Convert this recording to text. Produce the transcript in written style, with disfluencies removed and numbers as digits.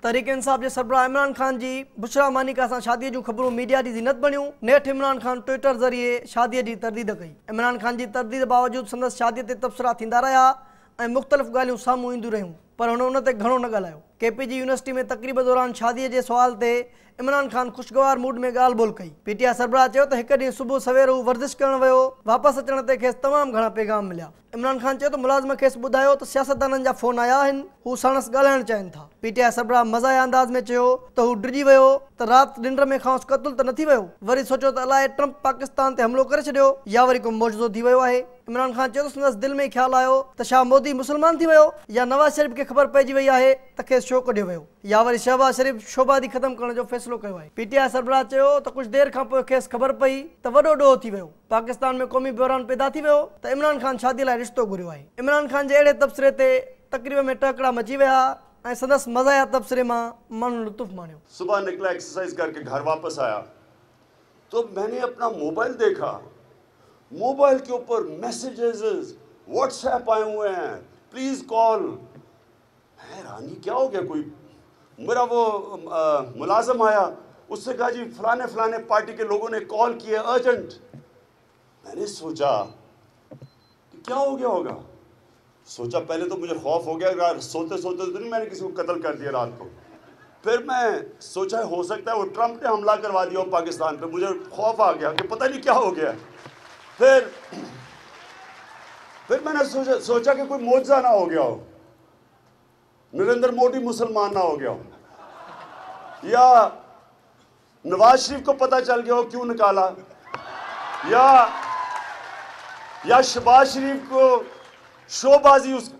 तहरीक इंसाफ जे सरबराह इमरान खान जी बुशरा मानिका सां शादीअ जूं ख़बरूं मीडिया जी ज़ीनत बणियूं। नेठ इमरान खान ट्विटर ज़रिए शादीअ जी तरदीद कई। इमरान खान जी तरदीद बावजूदि संदसि शादीअ ते तबसरा थींदा रहिया ऐं मुख़्तलिफ़ ॻाल्हियूं साम्हूं ईंदियूं रहियूं, पर हुन उन ते घणो न ॻाल्हायो। KPG यूनिवर्सिटी में तक़रीब दौरान शादीअ जे सुवाल ते इमरान खान ख़ुशगवार मूड में ॻाल्हि ॿोल कई। PTI सरबराह चयो त हिकु ॾींहुं सुबुह सवेर हू वर्जिश करणु वियो, वापसि अचण ते खेसि तमामु घणा पैगाम मिलिया। इमरान खान चयो त मुलाज़िम खेसि ॿुधायो त सियासतदाननि जा फ़ोन आया आहिनि, हू साणसि ॻाल्हाइणु चाहिनि था। PTI सरबराह मज़ाया अंदाज़ में चयो त हू डिॼी वियो त राति निंड में खांसि क़तल त न थी वियो, वरी सोचियो त अलाए ट्रंप पाकिस्तान ते हमिलो करे छॾियो या वरी को मौजूदो थी वियो आहे। इमरान खान चयो त संदसि दिलि में ख़्यालु आयो त छा मोदी मुसलमान थी वियो या नवाज़ शरीफ़ खे ख़बर पइजी वई आहे त खेसि छो कढियो वियो, या वरी शहबाज़ शरीफ़ शोबादी ख़तमु करण जो फ़ैसिलो कयो आहे। PTI सरबराह चयो त कुझु देरि खां पोइ खेसि ख़बर पई त वॾो ॾोह थी वियो, पाकिस्तान में क़ौमी बहिरान पैदा थी वियो त इमरान खान शादीअ लाइ रिश्तो घुरियो आहे। इमरान खान जे अहिड़े तबसरे ते तक़रीब में टकड़ा मची विया ऐं संदसि मज़ाया तबसरे मां माण्हुनि लुत्फ़ माणियो। सुबह निकला, एक्सरसाइज करके घर वापस आया तो मैंने अपना मोबाइल देखा। मोबाइल के ऊपर मैसेजेस व्हाट्सएप आए हुए हैं, प्लीज कॉल। हैरानी, क्या हो गया? कोई मेरा वो मुलाजिम आया, उससे कहा जी फलाने फलाने पार्टी के लोगों ने कॉल किया अर्जेंट। मैंने सोचा कि क्या हो गया होगा। सोचा, पहले तो मुझे खौफ हो गया, सोते सोते तो नहीं मैंने किसी को कत्ल कर दिया रात को। फिर मैं सोचा हो सकता है वो ट्रंप ने हमला करवा दिया हो पाकिस्तान पे। मुझे खौफ आ गया कि पता नहीं क्या हो गया। फिर मैंने सोचा कि कोई मौजज़ा ना हो गया हो, नरेंद्र मोदी मुसलमान ना हो गया हो, या नवाज शरीफ को पता चल गया हो क्यों निकाला, या शहबाज शरीफ को शोबाजी उस